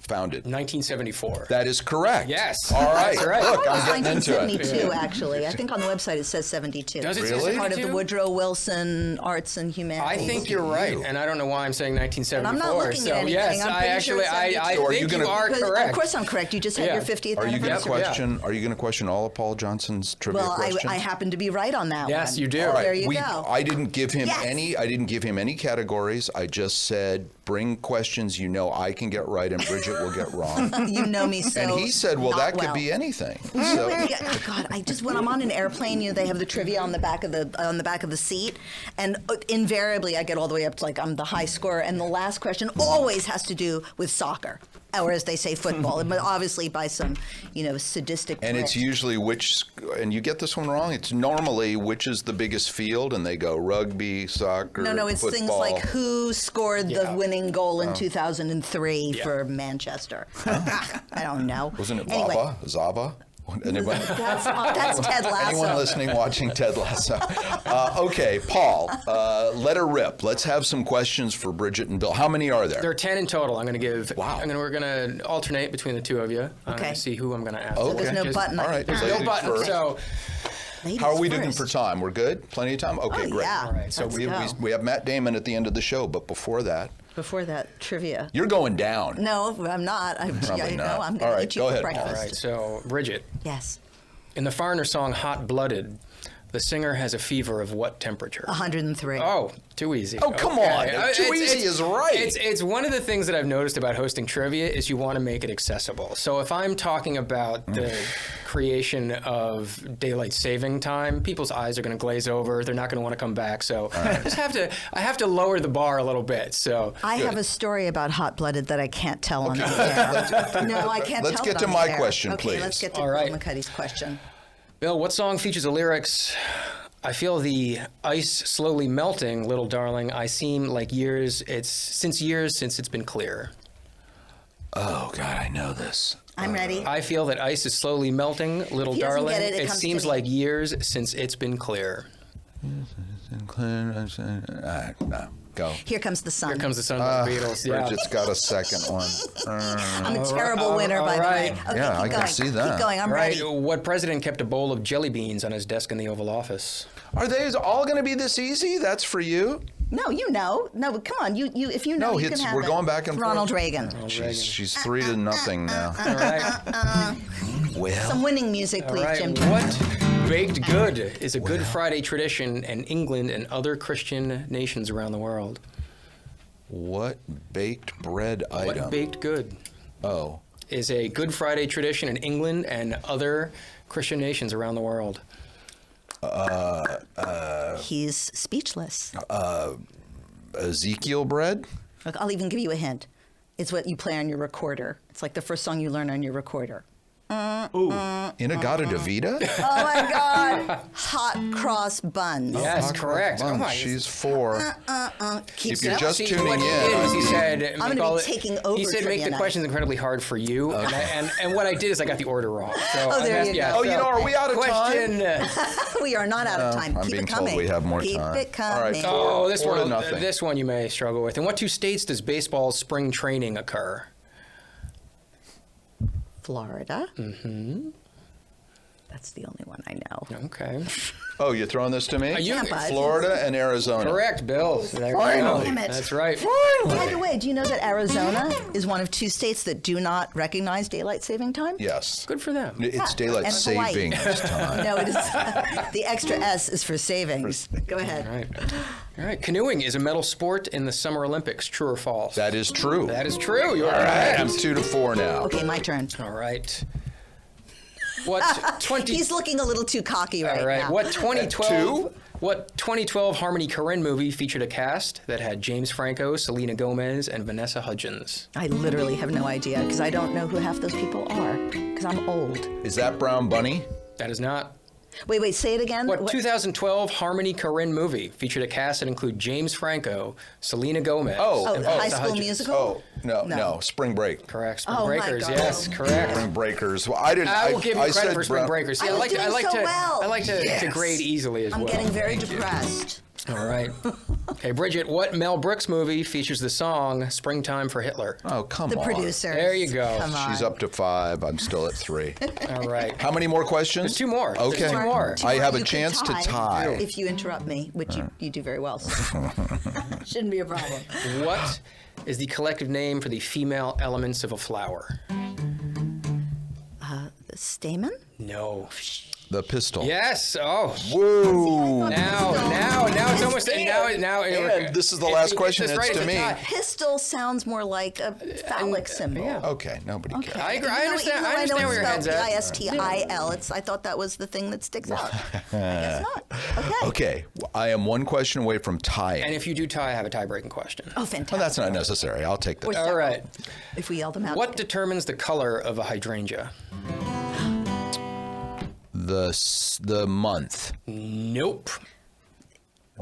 founded? 1974. That is correct. Yes. All right. That's right. Look, It I'm was getting into it. 1972, actually. I think on the website it says 72. Does it say Really? Part of the 72? Woodrow Wilson Arts and Humanities. I think you're right, and I don't know why I'm saying 1974. And I'm not looking so at anything. yes, I'm I pretty actually, sure it's I 72. So are you think you gonna- are Because, correct. Of course I'm correct. You just had Yeah. your 50th Are you going to anniversary. question? Are you going to question all of Paul Johnson's trivia Well, questions? I happen to be right on that one. Yes, you do. All right. There you go. I didn't give him Yes. any. I didn't give him any categories. I just said bring questions I can get right and Bridget will get wrong. You know me so And he said, "Well, not that could well. be anything." Oh So God! When I'm on an airplane, they have the trivia on the back of the seat, and invariably I get all the way up to I'm the high scorer, and the last question always has to do with soccer, or as they say, football, but obviously by some sadistic. and it's Brit. usually and you get this one wrong. It's normally which is the biggest field, and they go rugby, soccer. No, it's football. things like who scored the Yeah. winning goal in 2003 for Manchester. I don't know. Wasn't it Anyway, Zava? Anyone? That's Ted Lasso. Anyone listening, watching Ted Lasso? Okay, Paul, let her rip. Let's have some questions for Bridget and Bill. How many are there? There are 10 in total. I'm going to give. Wow. We're going to alternate between the two of you. I'm Okay. going to see who I'm going to ask. Okay. There's no button. All right. There's Ladies no button. first. So, Ladies How are we doing first. for time? We're good? Plenty of time? Okay, Oh, great. yeah. All right, so Let's We, go. we have Matt Damon at the end of the show, but before that, Before that, trivia. you're going down. No, I'm not. Probably I know. not. I'm All going to right, eat you go for ahead, breakfast. Paul. all right. So, Bridget, Yes. in the foreigner song "Hot Blooded," the singer has a fever of what temperature? 103. Oh, too easy. Oh, come on. Too easy is right. It's one of the things that I've noticed about hosting trivia is you want to make it accessible. So if I'm talking about the creation of daylight saving time, people's eyes are going to glaze over. They're not going to want to come back. So I have to lower the bar a little bit. So I have a story about hot-blooded that I can't tell on the air. No, I can't Let's tell get it to on my the air. question, okay, please. let's get to All Bill right. McCuddy's question. Bill, what song features the lyrics, "I feel the ice slowly melting, little darling. I seem like years since it's been clear." Oh, God, I know this. I'm ready. I feel that ice is slowly melting, little If he doesn't darling. get it, it comes to seems me. like years since it's been clear. No, go. Here comes the sun. Here comes the son of the Beatles. Yeah. Bridget's got a second one. I'm a terrible winner, by all the right. way. Okay, Yeah, keep I can going. see that. Keep going. I'm Right. ready. What president kept a bowl of jelly beans on his desk in the Oval Office? Are they all going to be this easy? That's for you? No, you know. No, but come on. You if you know, No, you can have we're it. going back and Ronald forth. Reagan. She's 3-0 now. All right. Well, Some winning music, All please, right. Jim. What baked good is a Good Friday tradition in England and other Christian nations around the world? what baked bread item? What baked good Oh, is a Good Friday tradition in England and other Christian nations around the world? He's speechless. Ezekiel bread? Look, I'll even give you a hint. It's what you play on your recorder. It's like the first song you learn on your recorder. Inagata Davida? Oh my God! Hot cross buns. Yes, correct. Oh my. She's 4. Keep If you're going. just See, tuning what he in, did is he said, gonna be make all it- taking over He said, make the trivia questions incredibly hard for you. And what I did is I got the order wrong. So Oh, there you go. Oh, you know, are we out of question, We are not out of time. I'm Keep being it told coming. we have more Keep time. it All right, coming. Oh, this 4-0. this one you may struggle with. In what two states does baseball's spring training occur? Florida. That's the only one I know. Okay. Oh, you're throwing this to me? Tampa. Florida and Arizona. Correct, Bill. There you go. Finally. Damn it. That's right. By the way, do you know that Arizona is one of 2 states that do not recognize daylight saving time? Yes. Good for them. It's daylight And Hawaii. savings time. No, it is. The extra S is for savings. Go ahead. All right. All right. Canoeing is a medal sport in the Summer Olympics. True or false? That is true. That is true. You're All right, right. I'm 2-4 now. Okay, my turn. All right. What 20? He's looking a little too cocky right, All right. now. What 2012? What 2012 Harmony Korine movie featured a cast that had James Franco, Selena Gomez, and Vanessa Hudgens? I literally have no idea because I don't know who half those people are because I'm old. Is that Brown Bunny? That is not. Wait, say it again. What 2012 Harmony Korine movie featured a cast that included James Franco, Selena Gomez, Oh, and the High Vanessa School Hudgens? Musical? Oh, no, No. Spring Break. Correct. Spring Oh, my Breakers. God. Yes, correct. Spring Breakers. Well, I didn't. I will give you I credit said for Spring Brown- Breakers. I was doing so well. I like to Yes. grade easily as I'm well. getting very depressed. All right. Okay, Bridget, what Mel Brooks movie features the song Springtime for Hitler? Oh, come The on. producer. There you go. Come on. She's up to 5. I'm still at 3. All right. How many more questions? There's 2 more. There's Okay. 2 more. I have You a could chance to tie. if you interrupt me, which you do very well. So. Shouldn't be a problem. What is the collective name for the female elements of a flower? The stamen? No. The pistol. Yes. Oh. Woo! Now it's almost now. And this is the last question. It's It's right to at the me. top. Pistol sounds more like a phallic symbol. yeah. Okay, nobody cares. I agree. Even I though- understand. even though I understand know where your it's head's at. P-I-S-T-I-L. I thought that was the thing that sticks out. I guess not. Okay. Okay, I am 1 question away from tying. And if you do tie, I have a tie-breaking question. Oh, fantastic. Well, that's not necessary. I'll take Or that. All right. If we yell them out. What determines the color of a hydrangea? The month. Nope.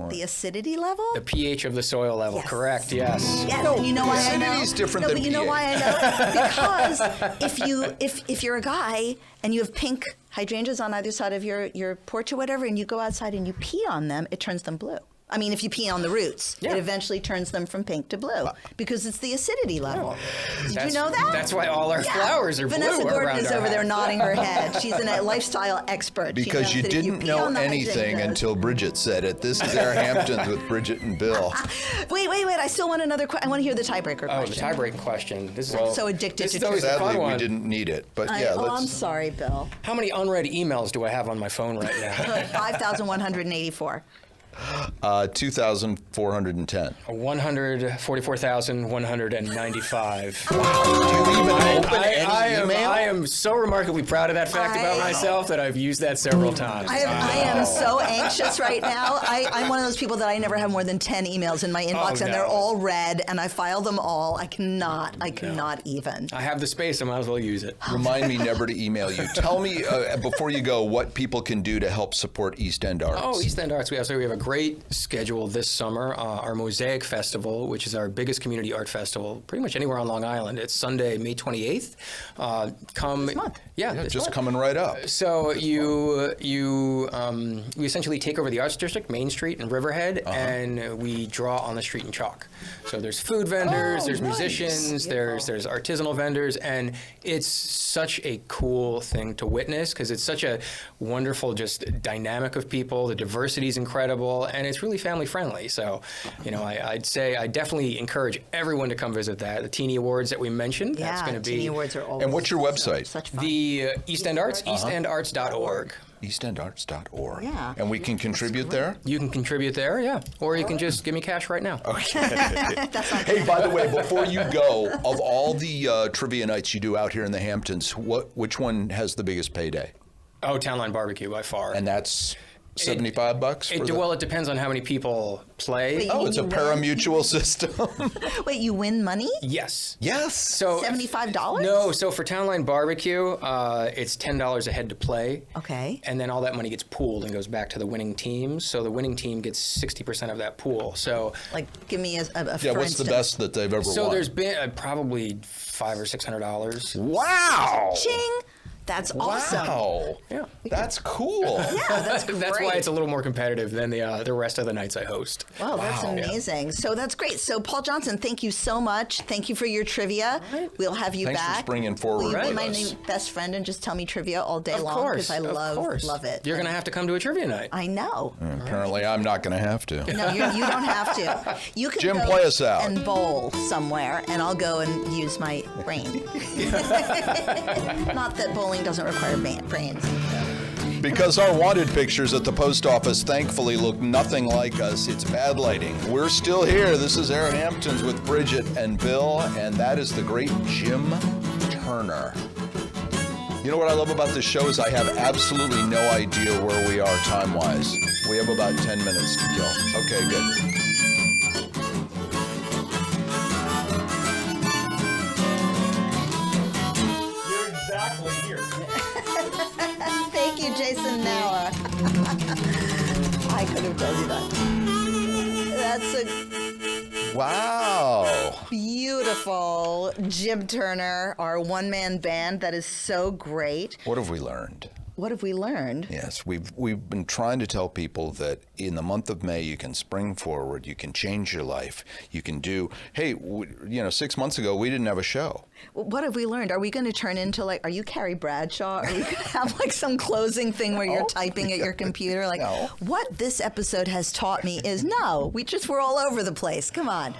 The acidity level? The pH of the soil level. Yes. Correct. Yes. Yeah, and you know why I know? acidity's different no, than but you know pH. why I know? Because if you're a guy and you have pink hydrangeas on either side of your porch or whatever, and you go outside and you pee on them, it turns them blue. I mean, if you pee on the roots, Yeah. it eventually turns them from pink to blue because it's the acidity level. Did That's- you know that? that's why all our flowers are Vanessa blue Gordon around is our over there house. nodding her head. She's a lifestyle expert. She Because knows you that if didn't pee know on the anything hydrangeas- until Bridget said it. This is AirHamptons with Bridget and Bill. Wait. I still want another question. I want to hear the tiebreaker Oh, the question. tie-breaking question. This is I'm so addicted this to is always the Sadly, fun we one. didn't need it. But I'm let's. sorry, Bill. How many unread emails do I have on my phone right now? 5,184. 2,410. 144,195. Do you even open any email? I am so remarkably proud of that fact about myself that I've used that several times. I am so anxious right now. I'm one of those people that I never have more than 10 emails in my inbox, and no. they're all read, and I file them all. I cannot even. I have the space, I might as well use it. Remind me never to email you. Tell me before you go what people can do to help support East End Arts. Oh, East End Arts. We have a great schedule this summer. Our Mosaic Festival, which is our biggest community art festival, pretty much anywhere on Long Island. It's Sunday, May 28th. Come. This month. Yeah, this just month. coming right up. So we essentially take over the Arts District, Main Street, and Riverhead, and we draw on the street in chalk. So there's food vendors, there's musicians, there's artisanal vendors, and it's such a cool thing to witness because it's such a wonderful just dynamic of people. The diversity is incredible, and it's really family friendly. So, I'd say I definitely encourage everyone to come visit that. The Teenie Awards that we mentioned, that's going to be. Teenie Awards are always And what's your website? Such fun. The East End Arts, eastendarts.org. eastendarts.org. Yeah. And we can contribute there? You can contribute there, yeah. Or you can just give me cash right now. Hey, by the way, before you go, of all the trivia nights you do out here in the Hamptons, which one has the biggest payday? Oh, Townline Barbecue by far. And that's $75 Well, it depends on how many people play. Wait, Oh, it's a you win? pari-mutuel system. Wait, you win money? Yes. Yes. So $75? No, so for Townline Barbecue, it's $10 a head to play. Okay. And then all that money gets pooled and goes back to the winning team. So the winning team gets 60% of that pool. So Give me a Yeah, for what's the instance. best that they've ever won? there's been probably $500 or $600. Wow. Ching! That's awesome. Wow. Yeah. That's cool. Yeah, that's great. That's why it's a little more competitive than the rest of the nights I host. Wow, that's amazing. So that's great. So Paul Johnson, thank you so much. Thank you for your trivia. We'll have you Thanks back. for springing forward Will you be with my us. new best friend and just tell me trivia all day Of long? course, Because I love it. You're going to have to come to a trivia night. I know. Apparently, I'm not going to have to. No, you don't have to. You can Jim, go play us out. and bowl somewhere, and I'll go and use my brain. Not that bowling doesn't require brains. Because our wanted pictures at the post office thankfully look nothing like us. It's bad lighting. We're still here. This is AirHamptons with Bridget and Bill, and that is the great Jim Turner. You know what I love about this show is I have absolutely no idea where we are time-wise. We have about 10 minutes to kill. Okay, good. Thank you, Jason Noah. I could have told you that. That's a Wow. beautiful Jim Turner, our one-man band. That is so great. What have we learned? What have we learned? Yes, we've been trying to tell people that in the month of May you can spring forward, you can change your life, you can do. Hey, 6 months ago we didn't have a show. What have we learned? Are we going to turn into are you Carrie Bradshaw? Are we going to have some closing thing where you're typing at your computer? No. What this episode has taught me is we're all over the place. Come on.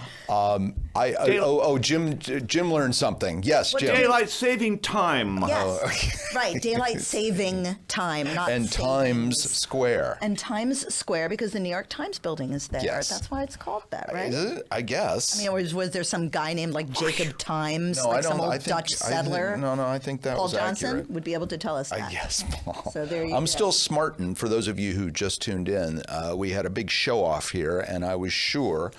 Jim learned something. Yes, Jim. Daylight saving time. Yes, right. Daylight saving time, not And savings. Times Square. And Times Square, because the New York Times building is there. Yes. That's why it's called that, right? Is it? I guess. I mean, was there some guy named Jacob Times, No, I some don't. old I think, Dutch settler? I think that Paul was Johnson accurate. would be able to tell us that. Yes, Paul. So there you I'm go. still smarting. For those of you who just tuned in, we had a big show off here, and I was sure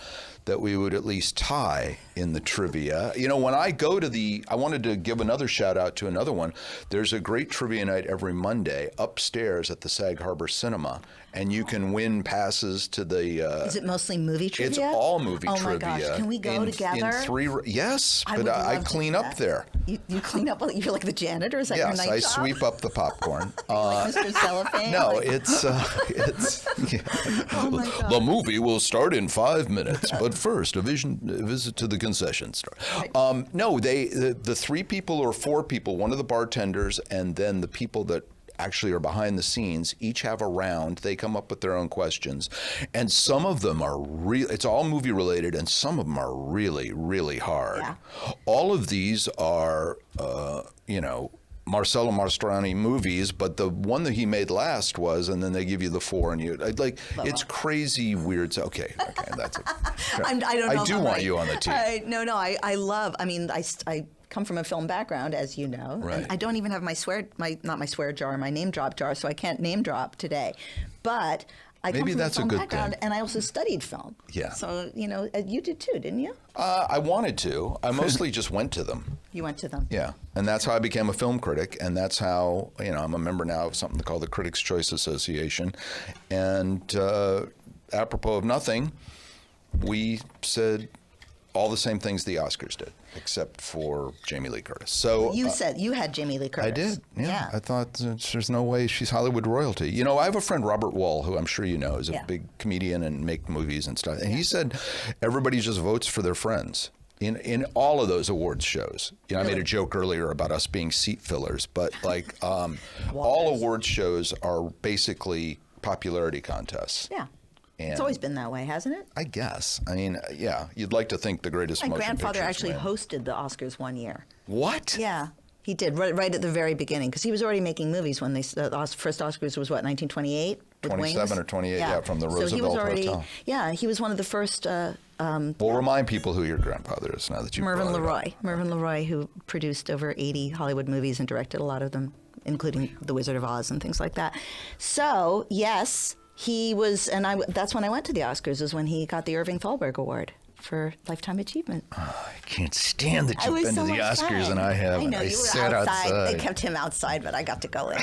that we would at least tie in the trivia. When I go to I wanted to give another shout out to another one. There's a great trivia night every Monday upstairs at the Sag Harbor Cinema, and you can win passes to the. Is it mostly movie trivia? It's all movie trivia. Oh my gosh! Can we go together? Yes, I but would I love to clean do up that. there. You clean up? You're like the janitor? Is that your Yes, night I job? sweep up the popcorn. Like Mr. Cellophane? No, Like- it's Oh my God. the movie will start in 5 minutes, but first a visit to the concession store. No, the 3 people or 4 people, one of the bartenders, and then the people that actually are behind the scenes, each have a round. They come up with their own questions, and some of them are it's all movie related, and some of them are really, really hard. Yeah. All of these are, Marcello Mastroianni movies, but the one that he made last was, and then they give you the 4, and it's crazy weird. Okay, that's it. I don't know. I if do I'm want right. you on the team. I love. I mean, I come from a film background, as you know. Right. And I don't even have my name drop jar, so I can't name drop today. But I come Maybe from that's a a film good background, thing. and I also studied film. Yeah. So you did too, didn't you? I wanted to. I mostly just went to them. You went to them. Yeah, and that's how I became a film critic, and that's how I'm a member now of something called the Critics' Choice Association. And apropos of nothing, we said all the same things the Oscars did, except for Jamie Lee Curtis. So You said you had Jamie Lee Curtis. I did. Yeah. I thought there's no way she's Hollywood royalty. I have a friend, Robert Wall, who I'm sure you know is a big comedian and make movies and stuff. And he said everybody just votes for their friends in all of those awards shows. I made a joke earlier about us being seat fillers, but all awards shows are basically popularity contests. Yeah. And It's always been that way, hasn't it? I guess. I mean, you'd like to think the greatest My motion grandfather pictures actually win. hosted the Oscars one year. What? Yeah, he did right at the very beginning because he was already making movies when the first Oscars was what 1928 with 27 Wings? or 28, from the So he was Roosevelt already, Hotel. Yeah, he was one of the first. We'll remind people who your grandfather is now that you Mervyn brought it up. Mervyn LeRoy, who produced over 80 Hollywood movies and directed a lot of them, including The Wizard of Oz and things like that. So yes, he was, and that's when I went to the Oscars. Is when he got the Irving Thalberg Award for Lifetime Achievement. I can't stand that It you've was been so to the much Oscars fun. and I haven't. I know, you sat were outside. outside. They kept him outside, but I got to go in.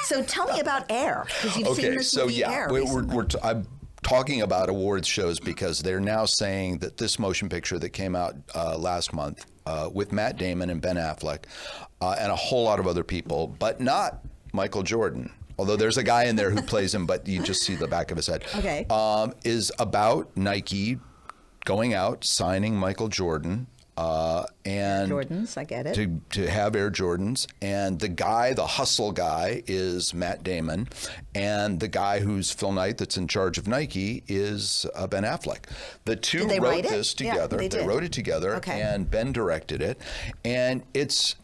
So tell me about Air, because you've seen Okay, this so movie Air recently. I'm talking about awards shows because they're now saying that this motion picture that came out last month, with Matt Damon and Ben Affleck and a whole lot of other people, but not Michael Jordan. Although there's a guy in there who plays him, but you just see the back of his head. Okay. Is about Nike going out, signing Michael Jordan. And Jordans, I get it. To have Air Jordans, and the hustle guy is Matt Damon, and the guy who's Phil Knight that's in charge of Nike is Ben Affleck. The two Did they wrote write it? this together. Yeah, they wrote it together, Okay. and Ben directed it, and it's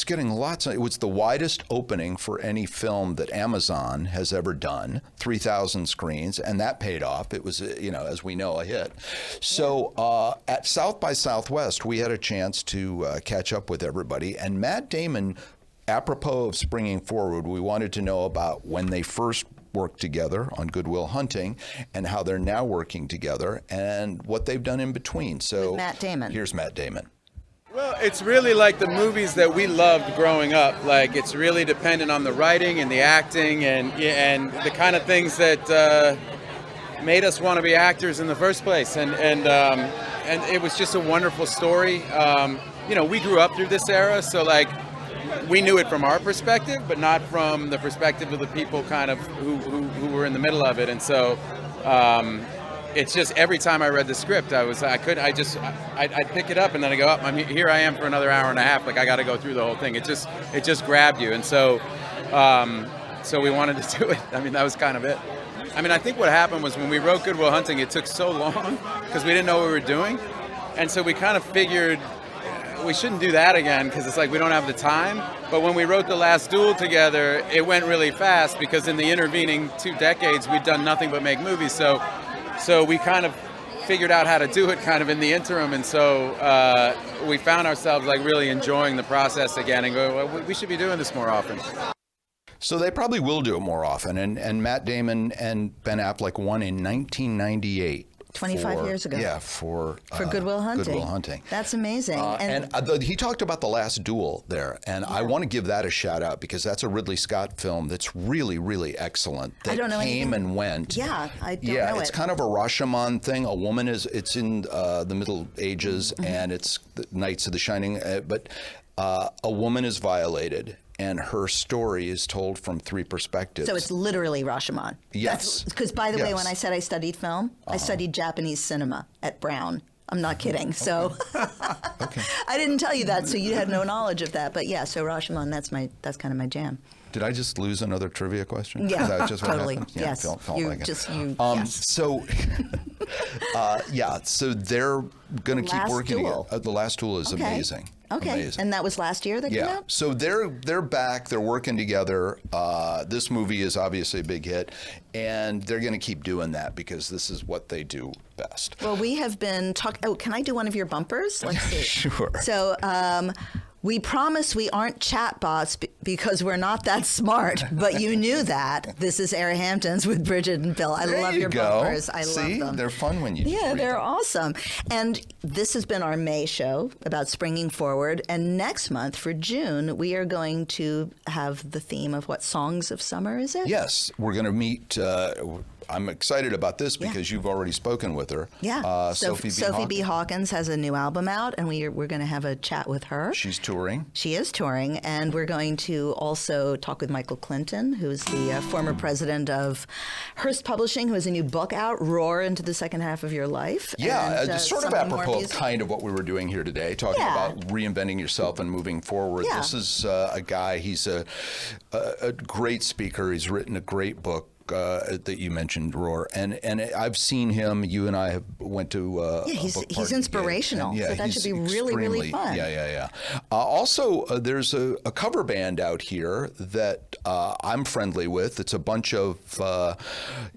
getting lots of. It was the widest opening for any film that Amazon has ever done, 3,000 screens, and that paid off. It was, as we know, a hit. So at South by Southwest, we had a chance to catch up with everybody, and Matt Damon, apropos of Springing Forward, we wanted to know about when they first worked together on Good Will Hunting and how they're now working together and what they've done in between. So With Matt Damon. Here's Matt Damon. Well, it's really like the movies that we loved growing up. Like, it's really dependent on the writing and the acting and the kind of things that made us want to be actors in the first place. And it was just a wonderful story. We grew up through this era, so like we knew it from our perspective, but not from the perspective of the people kind of who were in the middle of it. And so it's just every time I read the script, I'd pick it up and then I go, here I am for another hour and a half. Like, I got to go through the whole thing. It just grabbed you. And so we wanted to do it. I mean, that was kind of it. I mean, I think what happened was when we wrote Good Will Hunting, it took so long because we didn't know what we were doing. And so we kind of figured we shouldn't do that again because it's like we don't have the time. But when we wrote The Last Duel together, it went really fast because in the intervening 2 decades, we'd done nothing but make movies. So we kind of figured out how to do it kind of in the interim. And so we found ourselves like really enjoying the process again and go, well, we should be doing this more often. So they probably will do it more often. And Matt Damon and Ben Affleck won in 1998. 25 years ago. Yeah, for Good Will Hunting. Good Will Hunting. That's amazing. He talked about The Last Duel there, and I want to give that a shout out because that's a Ridley Scott film that's really, really excellent. That I don't know came anything. and went. Yeah, I don't know Yeah, it's it. kind of a Rashomon thing. A woman it's in the Middle Ages, and it's the Knights of the Shining, but a woman is violated. And her story is told from 3 perspectives. So it's literally Rashomon. Yes. Because, by the way, Yes. when I said I studied film, I studied Japanese cinema at Brown. I'm not kidding. So Okay. I didn't tell you that, so you had no knowledge of that. But yeah, so Rashomon, that's kind of my jam. Did I just lose another trivia question? Yeah, Is that just what totally. happened? Yes. Felt You like it. yes. So, so they're going to keep Last working Duel. together. The Last Duel is Okay. amazing. Okay. Amazing. And that was last year that came Yeah, out? so they're back. They're working together. This movie is obviously a big hit, and they're going to keep doing that because this is what they do best. Well, we have been talking. Oh, can I do one of your bumpers? Let's see. Sure. So, we promise we aren't chatbots because we're not that smart, but you knew that. This is AirHamptons with Bridget and Bill. I love your bumpers. I See? love them. They're fun when you just Yeah, read they're them. awesome. And this has been our May show about springing forward. And next month, for June, we are going to have the theme of what songs of summer is it? Yes, we're going to meet. I'm excited about this because you've already spoken with her. Yeah. Sophie B. Hawkins has a new album out, and we're going to have a chat with her. She's touring. She is touring, and we're going to also talk with Michael Clinton, who's the former president of Hearst Publishing, who has a new book out, Roar Into the Second Half of Your Life. Yeah, and, sort of some more apropos of music. kind of what we were doing here today, talking Yeah. about reinventing yourself and moving forward. Yeah. This is a guy, he's a great speaker. He's written a great book. That you mentioned, Roar, and I've seen him. You and I have went to a he's book party inspirational, together. so that he's should be really, really extremely- fun. Yeah. Also, there's a cover band out here that I'm friendly with. It's a bunch of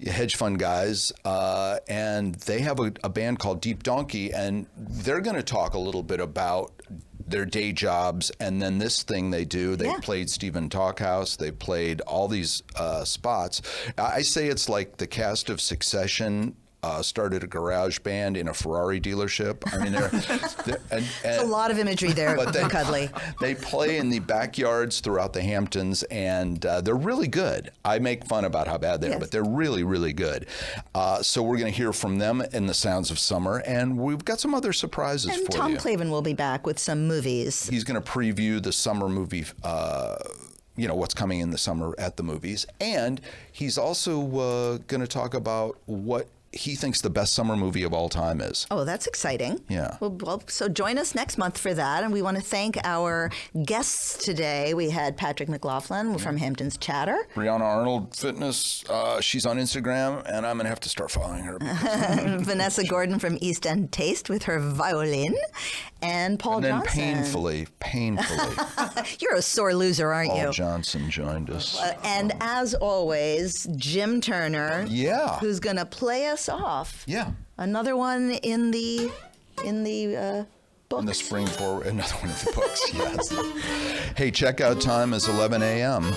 hedge fund guys, and they have a band called Deep Donkey, and they're going to talk a little bit about their day jobs, and then this thing they do. They played Stephen Talkhouse. They played all these spots. I say it's like the cast of Succession started a garage band in a Ferrari dealership. I mean, There's a lot of imagery there, McCuddy. They play in the backyards throughout the Hamptons, and they're really good. I make fun about how bad they are, but they're really, really good. So we're going to hear from them in the Sounds of Summer, and we've got some other surprises for you. And Tom Clavin will be back with some movies. He's going to preview the summer movie, what's coming in the summer at the movies. And he's also going to talk about what he thinks the best summer movie of all time is. Oh, that's exciting. Yeah. Well, so join us next month for that. And we want to thank our guests today. We had Patrick McLaughlin from Hamptons Chatter. Breahna Arnold Fitness. She's on Instagram, and I'm going to have to start following her. Vanessa Gordon from East End Taste with her violin. And Paul Johnson. And then painfully. You're a sore loser, aren't you? Paul Johnson joined us. And as always, Jim Turner. Yeah. Who's going to play us off. Yeah. Another one in the books. In the spring forward, another one of the books, yes. Hey, checkout time is 11 a.m.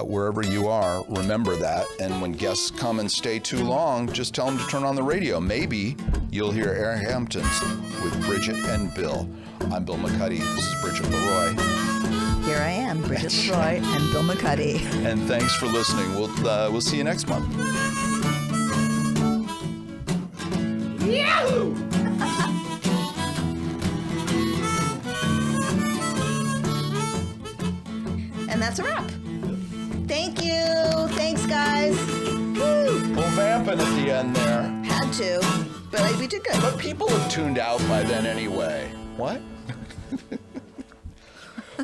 Wherever you are, remember that. And when guests come and stay too long, just tell them to turn on the radio. Maybe you'll hear AirHamptons with Bridget and Bill. I'm Bill McCuddy. This is Bridget LeRoy. Here I am, Bridget LeRoy and Bill McCuddy. And thanks for listening. We'll see you next month. Yahoo! And that's a wrap. Thank you. Thanks, guys. Woo. Well, vamping at the end there. Had to, but we did good. But people have tuned out by then anyway. What?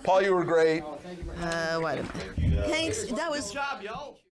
Paul, you were great. Wait a minute. Thanks. That was. Good job, y'all.